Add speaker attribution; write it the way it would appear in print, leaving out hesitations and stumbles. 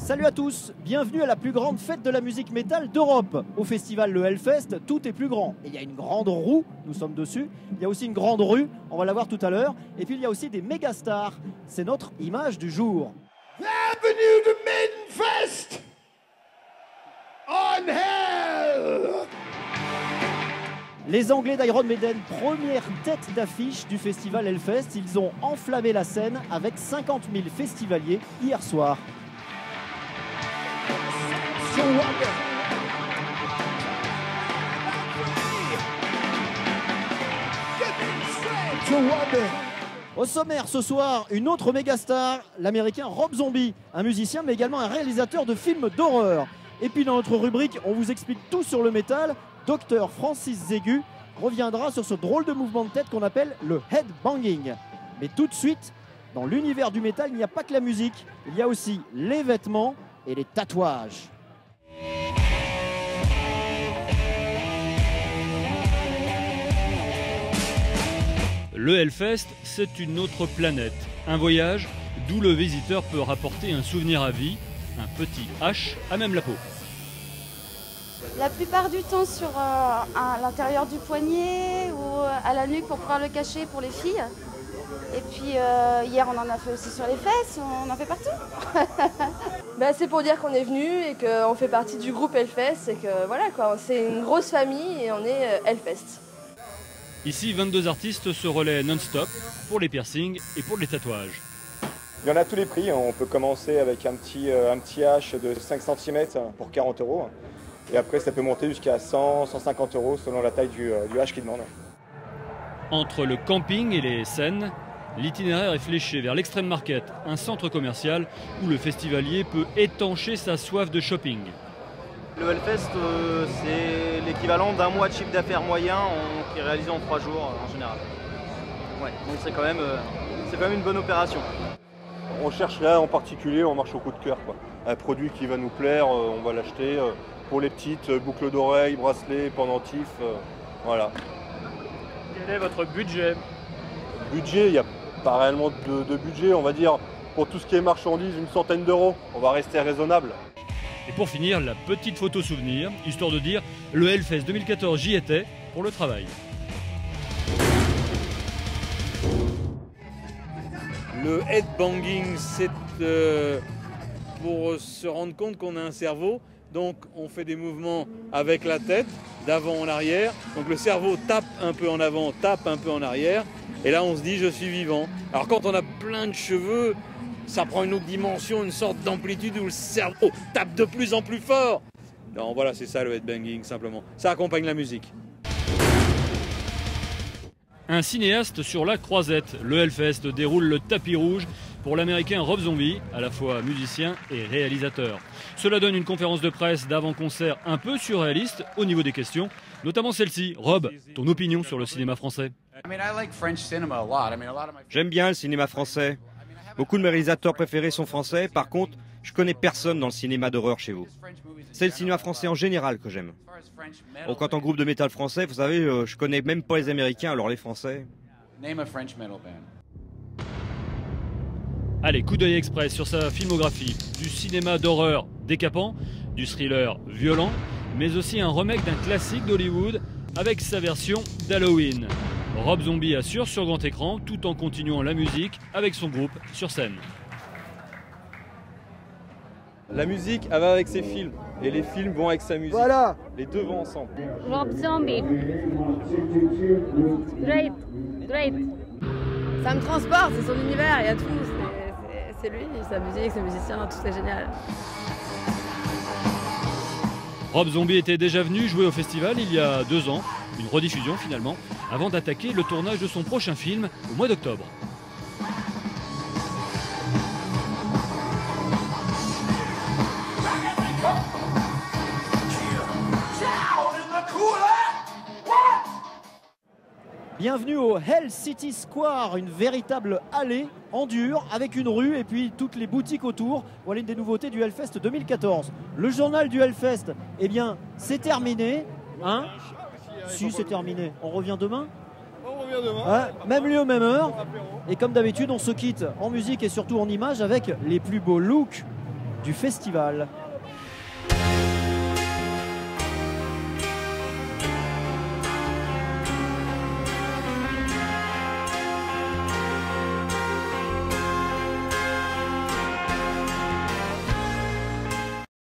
Speaker 1: Salut à tous, bienvenue à la plus grande fête de la musique métal d'Europe. Au festival le Hellfest, tout est plus grand. Et il y a une grande roue, nous sommes dessus. Il y a aussi une grande rue, on va la voir tout à l'heure. Et puis il y a aussi des méga stars. C'est notre image du jour.
Speaker 2: Bienvenue de Maidenfest on Hell.
Speaker 1: Les Anglais d'Iron Maiden, première tête d'affiche du festival Hellfest. Ils ont enflammé la scène avec 50 000 festivaliers hier soir. Au sommaire ce soir, une autre méga star, l'américain Rob Zombie, un musicien mais également un réalisateur de films d'horreur. Et puis dans notre rubrique, on vous explique tout sur le métal. Dr Francis Zégu reviendra sur ce drôle de mouvement de tête qu'on appelle le headbanging. Mais tout de suite, dans l'univers du métal, il n'y a pas que la musique, il y a aussi les vêtements et les tatouages.
Speaker 3: Le Hellfest, c'est une autre planète, un voyage d'où le visiteur peut rapporter un souvenir à vie, un petit H à même la peau.
Speaker 4: La plupart du temps à l'intérieur du poignet ou à la nuque pour pouvoir le cacher pour les filles. Et puis hier on en a fait aussi sur les fesses, on en fait partout.
Speaker 5: C'est pour dire qu'on est venu et qu'on fait partie du groupe Hellfest et que voilà quoi, c'est une grosse famille et on est Hellfest.
Speaker 3: Ici, 22 artistes se relaient non-stop pour les piercings et pour les tatouages.
Speaker 6: Il y en a tous les prix, on peut commencer avec un petit H de 5 cm pour 40 €. Et après ça peut monter jusqu'à 100, 150 € selon la taille du H qu'il demande.
Speaker 3: Entre le camping et les scènes, l'itinéraire est fléché vers l'Extreme Market, un centre commercial où le festivalier peut étancher sa soif de shopping.
Speaker 7: Le Hellfest, c'est l'équivalent d'un mois de chiffre d'affaires moyen qui est réalisé en 3 jours en général. Ouais, donc c'est quand même une bonne opération.
Speaker 8: On cherche là en particulier, on marche au coup de cœur, quoi. Un produit qui va nous plaire, on va l'acheter. Pour les petites, boucles d'oreilles, bracelets, pendentifs, voilà.
Speaker 3: Quel est votre budget?
Speaker 8: Budget, il n'y a pas réellement de budget, on va dire pour tout ce qui est marchandises, une centaine d'euros. On va rester raisonnable.
Speaker 3: Et pour finir, la petite photo souvenir, histoire de dire le Hellfest 2014, j'y étais pour le travail.
Speaker 9: Le headbanging, c'est pour se rendre compte qu'on a un cerveau. Donc on fait des mouvements avec la tête, d'avant en arrière. Donc le cerveau tape un peu en avant, tape un peu en arrière. Et là on se dit je suis vivant. Alors quand on a plein de cheveux, ça prend une autre dimension, une sorte d'amplitude où le cerveau tape de plus en plus fort. Non, voilà, c'est ça le headbanging simplement. Ça accompagne la musique.
Speaker 3: Un cinéaste sur la croisette. Le Hellfest déroule le tapis rouge pour l'américain Rob Zombie, à la fois musicien et réalisateur. Cela donne une conférence de presse d'avant-concert un peu surréaliste au niveau des questions, notamment celle-ci. Rob, ton opinion sur le cinéma français?
Speaker 10: J'aime bien le cinéma français. Beaucoup de mes réalisateurs préférés sont français. Par contre, je connais personne dans le cinéma d'horreur chez vous. C'est le cinéma français en général que j'aime. Donc, en tant que groupe de métal français, vous savez, je connais même pas les Américains, alors les Français.
Speaker 3: Allez, coup d'œil express sur sa filmographie. Du cinéma d'horreur décapant, du thriller violent, mais aussi un remake d'un classique d'Hollywood avec sa version d'Halloween. Rob Zombie assure sur grand écran tout en continuant la musique avec son groupe sur scène.
Speaker 11: La musique, elle va avec ses films et les films vont avec sa musique.
Speaker 1: Voilà.
Speaker 11: Les deux vont ensemble.
Speaker 12: Rob Zombie. Great.
Speaker 5: Ça me transporte, c'est son univers, il y a tout. C'est lui, sa musique, ses musiciens, tout c'est génial.
Speaker 3: Rob Zombie était déjà venu jouer au festival il y a 2 ans, une rediffusion finalement, avant d'attaquer le tournage de son prochain film au mois d'octobre.
Speaker 1: Bienvenue au Hell City Square, une véritable allée en dur avec une rue et puis toutes les boutiques autour. Voilà une des nouveautés du Hellfest 2014. Le journal du Hellfest, eh bien, c'est terminé. Hein? Si, c'est terminé. On revient demain?
Speaker 2: On revient demain.
Speaker 1: Ouais, même lieu, même heure. Et comme d'habitude, on se quitte en musique et surtout en images avec les plus beaux looks du festival.